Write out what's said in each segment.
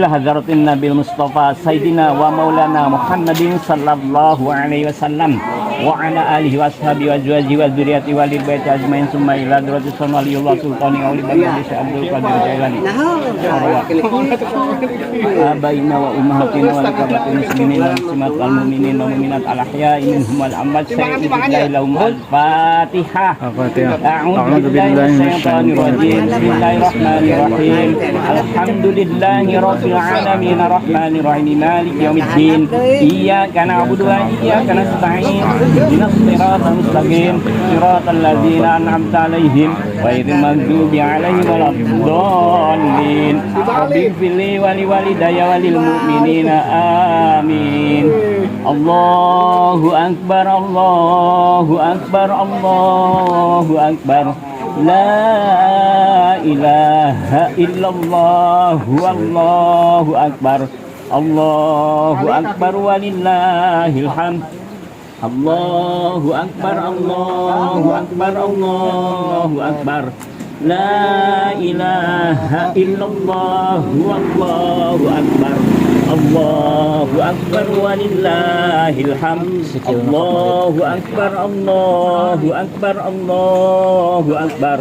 Hadratin Nabil Mustafa Sayyidina wa Maulana Muhammadin sallallahu alaihi wasallam wa ala alihi wa ashabihi wa azwajihi wa dzurriyyati wa lil baiti ajmain summa ila hadratis sanaliyullah sultani auli bani Syekh Abdul Qadir Jailani abaina wa ummahatina wa likabatin muslimin wa muslimat wal mu'minin wa mu'minat al ahya'i minhum wal amwat sayyidina lahum al fatihah a'udzu billahi minasyaitonir rajim bismillahirrahmanirrahim alhamdulillahi rabbil alamin arrahmanir rahim maliki yaumiddin iyyaka na'budu wa iyyaka nasta'in ihdinas siratal mustaqim siratal ladzina an'amta 'alaihim ghairil maghdubi 'alaihim waladdallin rabbi fili wa liwalidayya walil mu'minina amin. Allahu akbar Allahu akbar Allahu akbar la ilaha illallah wallahu akbar Allahu akbar walillahil hamd Allahu akbar Allahu akbar Allahu akbar la ilaha illallah wallahu akbar Allahu akbar walillahil hamd Allahu akbar Allahu akbar Allahu akbar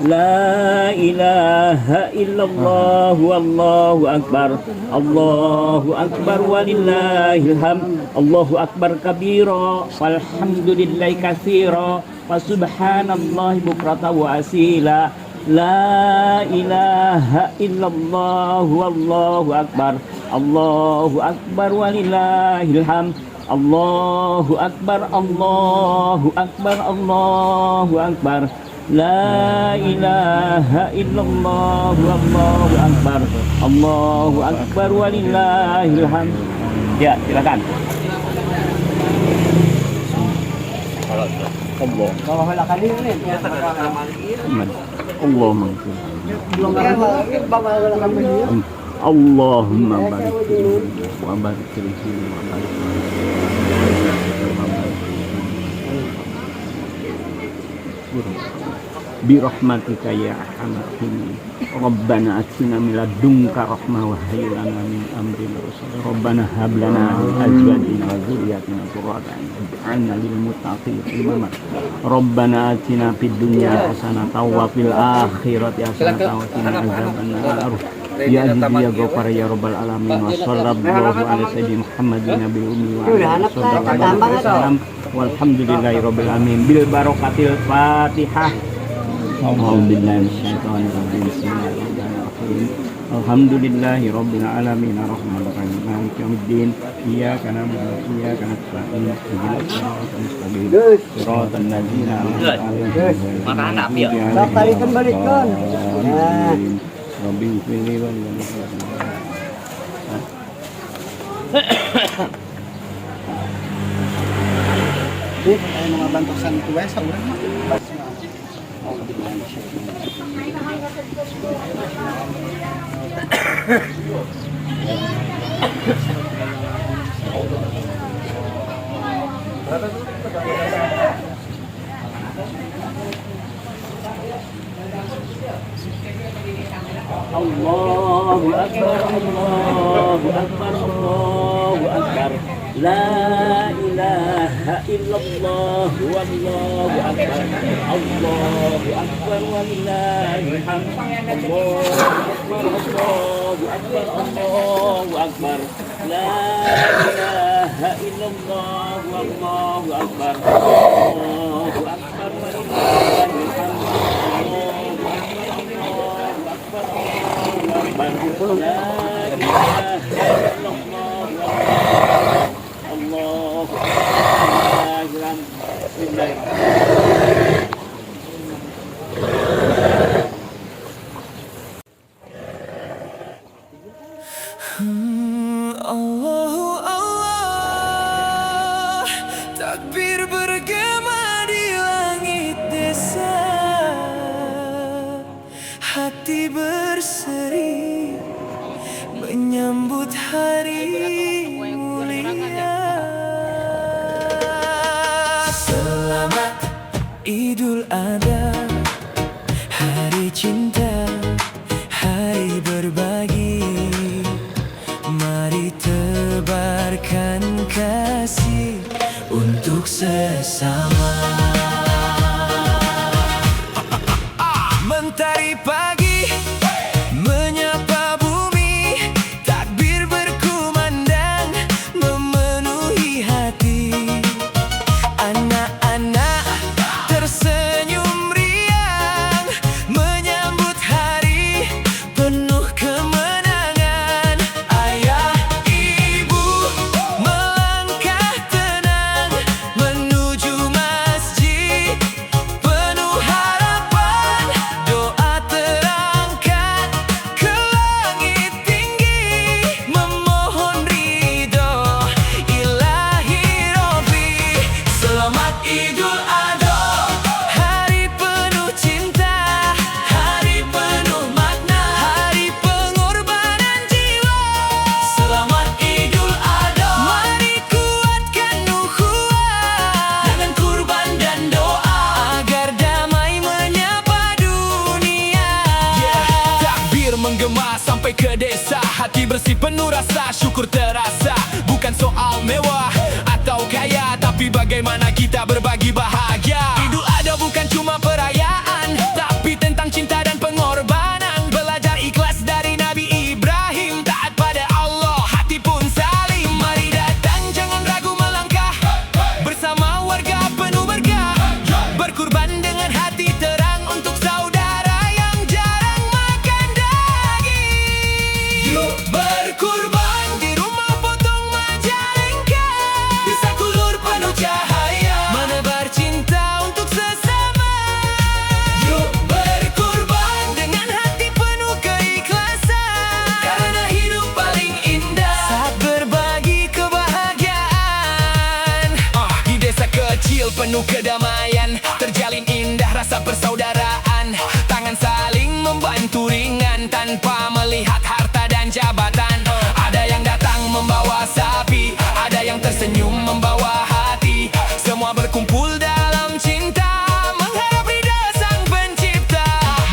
la ilaha illallah wallahu akbar Allahu akbar walillahil hamd Allahu akbar kabira walhamdulillahi katsira wa subhanallahi bukratan wa asila la ilaha illallah wallahu akbar Allahu akbar walillahil hamd Allahu akbar Allahu akbar Allahu akbar la ilaha illallah wallahu akbar Allahu akbar walillahil hamd. Ya, silakan. Allah. Allahumma Allahumma barik wa barik bi rahmatika ya arhamar rahimin Rabbana atina min ladunka rahmah wa hayyi lana min amrina rashada Rabbana hab lana min azwajina wa dhurriyyatina qurrata a'yun waj'alna lil muttaqina imama Rabbana atina fid dunya hasanatan wa fil akhirati hasanatan wa qina adzabannar ya aziz ya ghafar ya rabbal alamin wa sallallahu ala sayyidina Muhammadin nabiyil ummi wa ala sallam walhamdulillahi rabbil alamin bil barakatil fatihah. Alhamdulillahi Alhamdulillahi rabbil alamin arrahmanir rahim maliki yaumiddin iyyaka na'budu wa iyyaka nasta'in ihdinas siratal mustaqim siratal ladzina an'amta 'alaihim balikan rabbi fili wa ay mga bantusan tuwa sa urang Allahu akbar Allahu akbar Allahu akbar la ilaha illallah wallahu akbar Allahu akbar walillahil hamd Allahu akbar Allahu akbar la ilaha illallah wallahu akbar Allahu akbar walillahil hamd Allahu Allah, takbir bergema di langit desa, hati berseri menyambut hari mulia. Selamat Idul Adha, hari cinta, hari berbagi. menebarkan kasih untuk sesama. Mentari pagi menyapa bumi, takbir berkumandang memenuhi hati. Anak-anak tersenyum riang menyambut hari penuh kemenangan. Ayah ibu melangkah tenang menuju masjid penuh harapan. Doa terangkat ke langit tinggi memohon ridho ilahi Rabbi. Selamat Idul Adha, hari penuh cinta, hari penuh makna, hari pengorbanan jiwa. Selamat Idul Adha, mari kuatkan ukhuwah dengan kurban dan doa agar damai menyapa dunia. Takbir menggema sampai ke desa, hati bersih penuh rasa syukur terasa. Bukan soal mewah atau kaya, tapi bagaimana kita berbagi bahagia. Idul Adha bukan cuma perayaan, tapi tentang cinta dan pengorbanan. Belajar ikhlas dari Nabi Ibrahim, taat pada Allah, hati pun saling. Mari datang, jangan ragu melangkah bersama warga penuh berkah, berkurban dengan hati terang untuk saudara yang jarang makan daging. Yuk berkurban di rumah potong Majalengka, di sakulur penuh cahaya menebar cinta untuk sesama. Yuk berkurban dengan hati penuh keikhlasan, karena hidup paling indah saat berbagi kebahagiaan. Di desa kecil penuh kedamaian, terjalin indah rasa persaudaraan. Tangan saling membantu ringan tanpa melihat harta dan jabatan. Ada yang datang membawa sapi, ada yang tersenyum membawa hati. Semua berkumpul dalam cinta, mengharap ridha sang pencipta.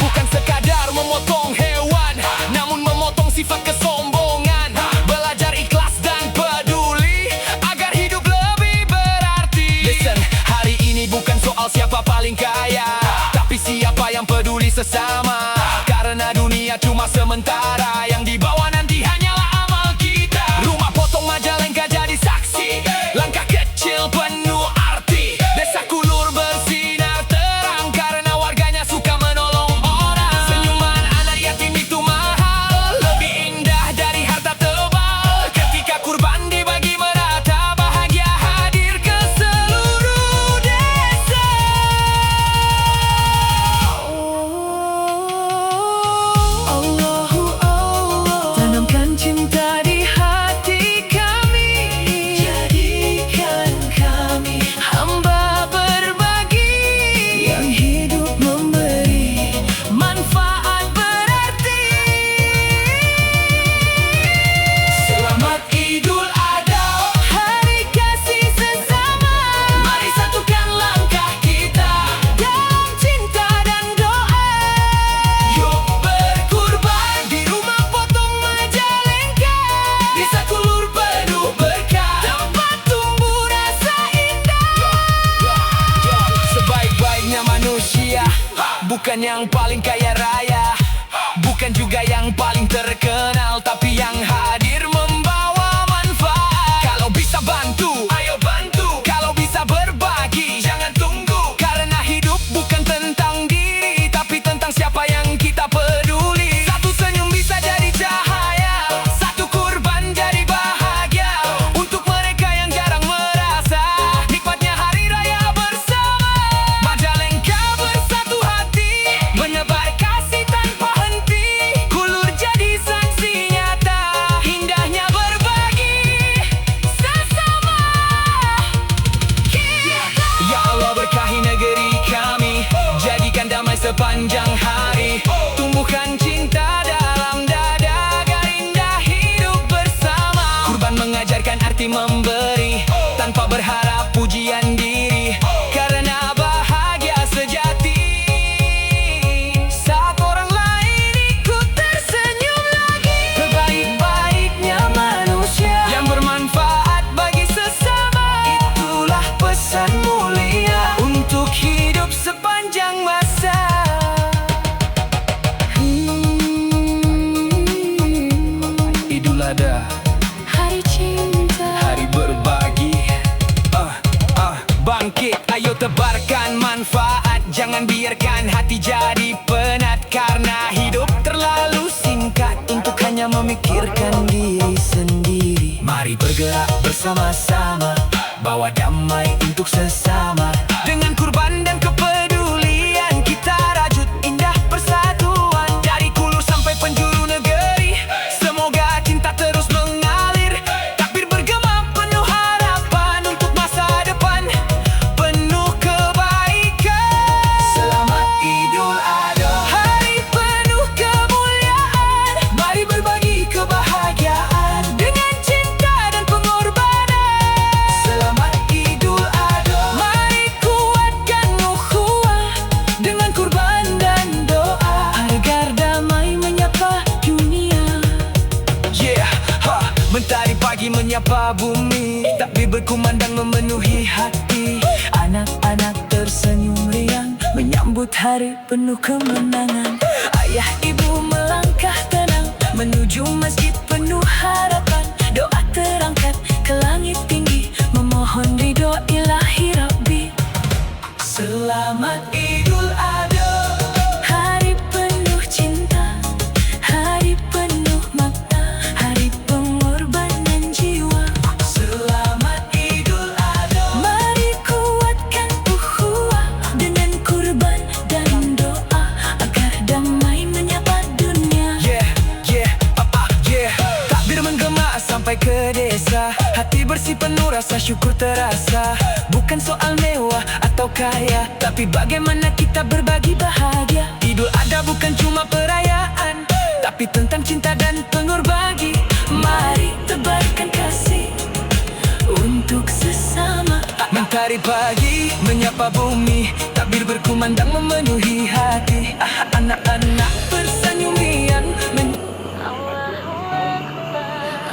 Bukan sekadar memotong hewan, namun memotong sifat kesombongan. Belajar ikhlas dan peduli agar hidup lebih berarti. Listen, hari ini bukan soal siapa paling kaya, tapi siapa yang peduli sesama. Karena dunia cuma sementara, yang dibawa nanti hanyalah amal kita. Rumah potong Majalengka jadi saksi, langkah kecil penuh arti. Desa Kulur bersinar terang karena warganya suka menolong orang. Senyuman anak yatim itu mahal, lebih indah dari harta tebal. Ketika kurban dibagi merata, bahagia hadir ke seluruh desa. Allahu Allah, tanamkan cinta di hati kami, jadikan kami hamba berbagi yang hidup memberi manfaat berarti. Selamat Idul Adha, hari kasih sesama. Mari satukan langkah kita dalam cinta dan doa. Yuk berkurban di rumah potong Majalengka, di sakulur penuh berkah, tempat tumbuh rasa indah. Sebaik-baiknya manusia bukan yang paling kaya raya, bukan juga yang paling terkenal, tapi yang hadir membawa manfaat. Kalau bisa bantu, ayo bantu. Kalau bisa berbagi, jangan tunggu. Karena hidup bukan tentang diri, tapi tentang siapa yang kita peduli. Satu senyum bisa jadi cahaya, satu kurban jadi bahagia. Untuk mereka yang jarang merasa nikmatnya hari raya bersama. Majalengka bersatu hati, menyebar kasih tanpa henti. Kulur jadi saksi nyata, indahnya berbagi sesama kita. Ya Allah, berkahi negeri kami, jadikan damai sepanjang hari. Tumbuhkan cinta dalam dada agar indah hidup bersama. Kurban mengajarkan arti memberi tanpa berharap pujian diri, karena bahagia sejati saat orang lain ikut tersenyum lagi. Sebaik-baiknya manusia yang bermanfaat Adha, Hari cinta, hari berbagi. Bangkit, ayo tebarkan manfaat. Jangan biarkan hati jadi penat, karena hidup terlalu singkat untuk hanya memikirkan diri sendiri. Mari bergerak bersama-sama, bawa damai untuk sesama. Dengan kurban dan kepedulian, kita rajut indah persatuan. Dari Hulu sampai penjuru negeri, semoga cinta terus mengalir. Takbir bergema penuh harapan untuk masa depan penuh kebaikan. Selamat Idul Adha, hari penuh kemuliaan. Mari berbagi kebahagiaan dengan cinta dan pengorbanan. Selamat Idul Adha, mari kuatkan ukhuwah dengan kurban dan doa, agar damai menyapa dunia. Yeah, mentari pagi menyapa bumi, takbir berkumandang memenuhi hati. Anak-anak tersenyum riang menyambut hari penuh kemenangan. Ayah ibu melangkah tenang menuju masjid penuh harapan. Doa terangkat ke langit tinggi, memohon ridho ilahi Rabbi. Selamat Idul Adha, hari penuh cinta, hari penuh makna, hari pengorbanan jiwa. Selamat Idul Adha, mari kuatkan ukhuwah dengan kurban dan doa, agar damai menyapa dunia. Yeah. Takbir menggema sampai ke desa, hati bersih penuh rasa syukur terasa. Bukan soal mewah atau kaya, tapi bagaimana kita berbagi bahagia. Idul Adha bukan cuma perayaan, tapi tentang cinta dan pengorbagi. Mari tebarkan kasih untuk sesama. Mentari pagi menyapa bumi, takbir berkumandang memenuhi hati. Anak-anak tersenyum riang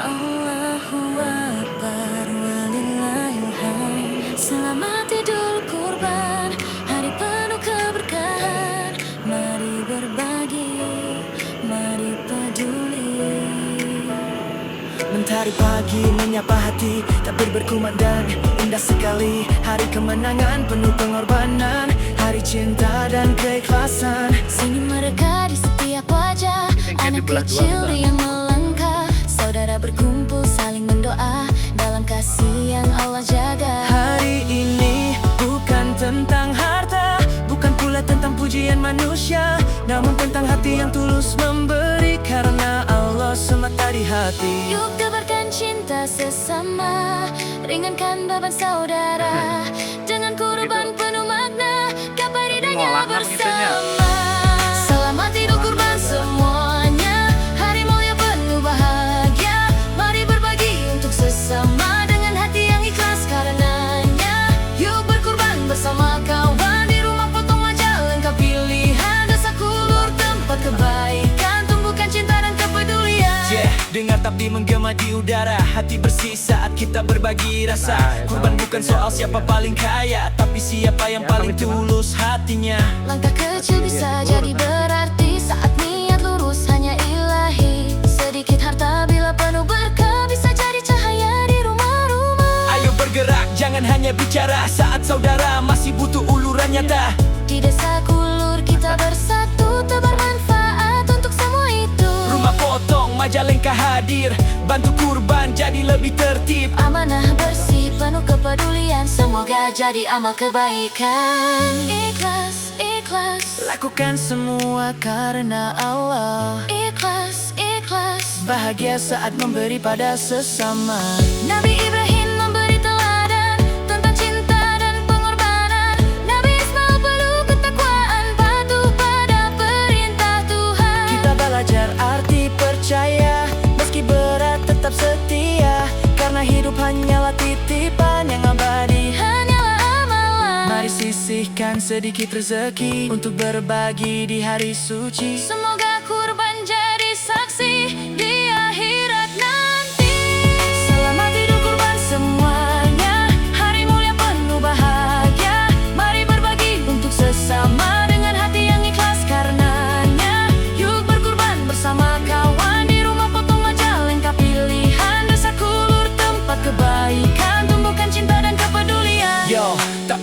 Allahu Akbar, walillahilhamd. Selamat Idul Kurban, hari penuh keberkahan. Mari berbagi, mari peduli. Mentari pagi menyapa hati, takbir berkumandang indah sekali. Hari kemenangan penuh pengorbanan, hari cinta dan keikhlasan. Senyum mereka di setiap wajah, anak kecil yang melangkah. Saudara berkumpul saling mendoa dalam kasih yang Allah jaga. Hari ini bukan tentang harta, bukan pula tentang pujian manusia, namun tentang hati yang tulus memberi karena Allah semata di hati. Yuk tebarkan cinta sesama, ringankan beban saudara, dengan kurban penuh makna, gapai ridhanya bersama. Selamat Idul Kurban semuanya, hari mulia penuh bahagia. Mari berbagi untuk sesama, dengan hati yang ikhlas karenanya. Yuk berkurban bersama kawan, di rumah potong majalengka pilihan. Desa Kulur tempat kebaikan, tumbuhkan cinta dan kepedulian. Dengar takbir menggema di udara, hati bersih saat kita berbagi rasa. Kurban bukan soal siapa paling kaya, tapi siapa yang paling tulus hatinya. Langkah kecil bisa jadi berarti, saat niat lurus hanya ilahi. Sedikit harta bila penuh berkah, bisa jadi cahaya di rumah-rumah. Ayo bergerak, jangan hanya bicara, saat saudara masih butuh uluran nyata. Di Desa Kulur kita bersatu, tebar manfaat untuk semua itu. Rumah potong Majalengka hadir, bantu kurban jadi lebih tertib. Amanah bersih penuh kepedulian, semoga jadi amal kebaikan. Ikhlas, ikhlas, Lakukan semua karena Allah. ikhlas, ikhlas. Bahagia saat memberi pada sesama. Nabi Ibrahim memberi teladan tentang cinta dan pengorbanan. Nabi Ismail perlu ketakwaan, patuh pada perintah Tuhan. Kita belajar arti percaya, meski berat tetap setia, karena hidup hanyalah titipan yang abadi. Hanyalah amalan. Mari sisihkan sedikit rezeki untuk berbagi di hari suci. Semoga kurban jadi saksi di akhirat nanti. Selamat Idul Kurban semuanya, hari mulia penuh bahagia. Mari berbagi untuk sesama, dengan hati yang ikhlas karenanya. Yuk berkurban bersama kawan, di rumah potong Majalengka pilih.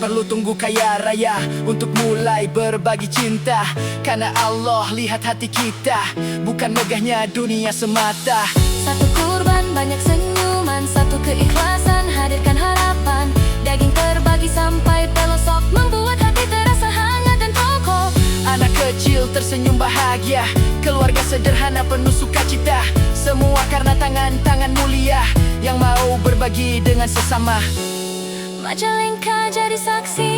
perlu tunggu kaya raya untuk mulai berbagi cinta. Karena Allah lihat hati kita, bukan megahnya dunia semata. Satu kurban, banyak senyuman, satu keikhlasan, hadirkan harapan. Daging terbagi sampai pelosok, membuat hati terasa hangat dan kokoh. Anak kecil tersenyum bahagia, keluarga sederhana penuh sukacita. Semua karena tangan-tangan mulia yang mau berbagi dengan sesama. Majalengka jadi saksi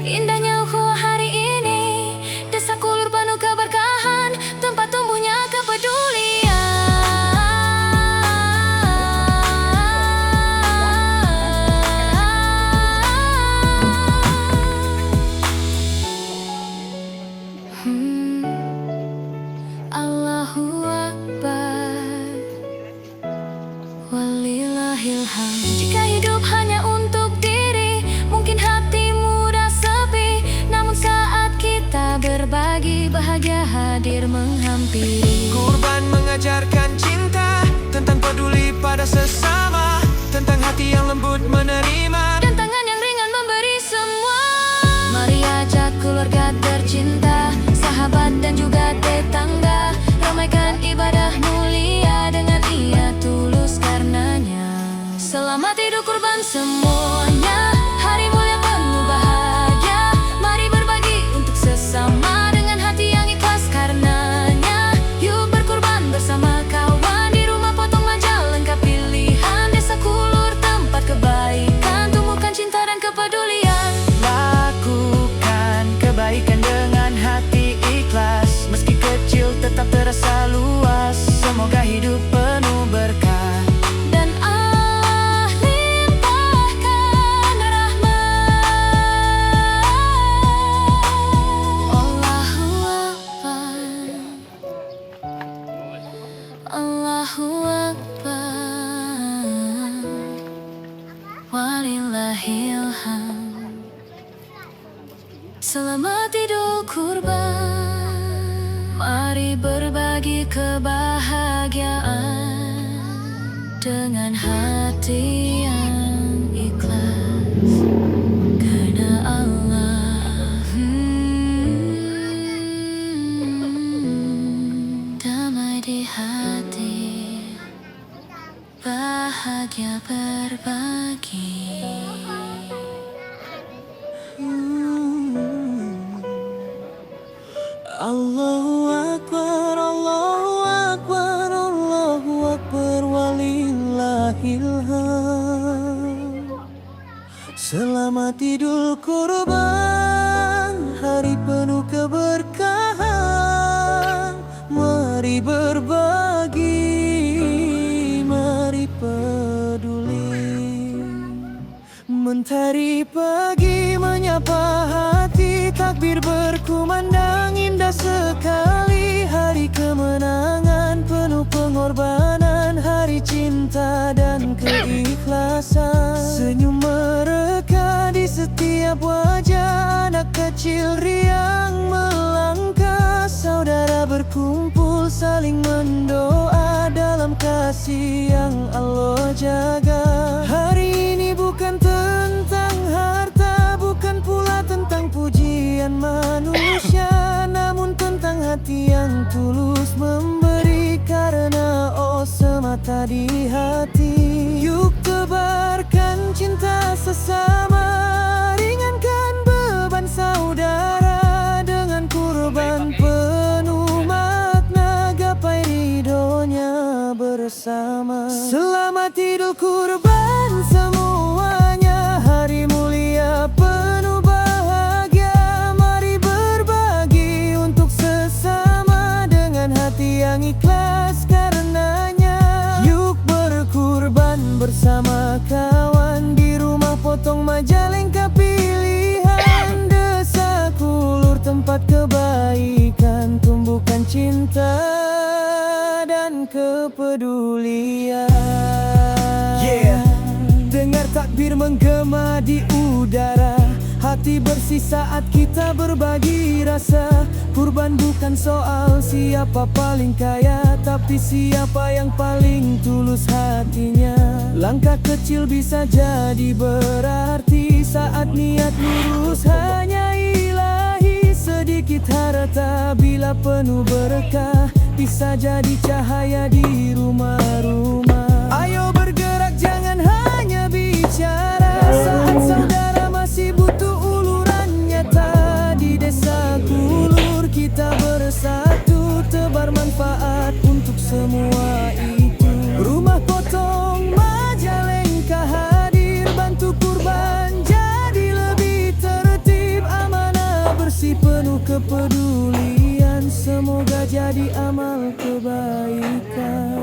indahnya ukhuwah hari ini. Desa Kulur penuh keberkahan, tempat tumbuhnya kepedulian. Allahu Akbar, walillahilhamd. Jika hidup hanya untuk diri, mungkin hati mudah sepi. Namun saat kita berbagi, bahagia hadir menghampiri. Kurban mengajarkan cinta, tentang peduli pada sesama, tentang hati yang lembut menerima, Dan tangan yang ringan memberi semua. Mari ajak keluarga tercinta, sahabat dan juga tetangga, ramaikan ibadah mulia dengan niat tulus karenanya. Selamat Idul Kurban semuanya, hari mulia penuh bahagia. Mari berbagi untuk sesama dengan hati yang ikhlas karenanya. Yuk berkurban bersama kawan, di rumah potong Majalengka pilihan. Desa Kulur tempat kebaikan, tumbuhkan cinta dan kepedulian. lakukan kebaikan dengan hati ikhlas. Meski kecil tetap terasa luas, semoga hidup penuh berkah. Dan Allah limpahkan rahmat. Allahu Akbar, Allahu Akbar, walillahilhamd. Selamat Idul Kurban, mari berbagi kebahagiaan dengan hati yang ikhlas karena Allah. Damai di hati, bahagia berbagi. Allahu Akbar, Allahu Akbar, Allahu Akbar, walillahilhamd. Selamat Idul Kurban, hari penuh keberkahan. Mari berbagi, mari peduli. Mentari pagi menyapa hati, takbir berkumandang indah sekali. Hari kemenangan penuh pengorbanan, hari cinta dan keikhlasan. Senyum mereka di setiap wajah, anak kecil riang melangkah. Saudara berkumpul saling mendoa dalam kasih yang Allah jaga. Hari ini bukan tentang harta, bukan pula tentang pujian manusia, namun tentang hati yang tulus memberi karena oh semata di hati. Yuk tebarkan cinta sesama, ringankan beban saudara dengan kurban penuh makna, gapai ridhonya bersama. Selamat Idul Kurban semuanya, hari mulia penuh bahagia. Mari berbagi untuk sesama dengan hati yang ikhlas karenanya. Yuk berkurban bersama kawan, di rumah potong Majalengka pilihan. Desa Kulur tempat kebaikan, tumbuhkan cinta dan kepedulian. Dengar takbir menggema di udara, hati bersih saat kita berbagi rasa. Kurban bukan soal siapa paling kaya, tapi siapa yang paling tulus hatinya. Langkah kecil bisa jadi berarti, saat niat lurus hanya ilahi. Sedikit harta bila penuh berkah bisa jadi cahaya di rumah-rumah. Ayo bergerak jangan hanya bicara. Saat saudara masih butuh uluran nyata. Di desa Kulur kita bersatu, tebar manfaat untuk semua itu. Rumah potong Majalengka hadir, bantu kurban jadi lebih tertib. Amanah bersih penuh kepedulian, semoga jadi amal kebaikan.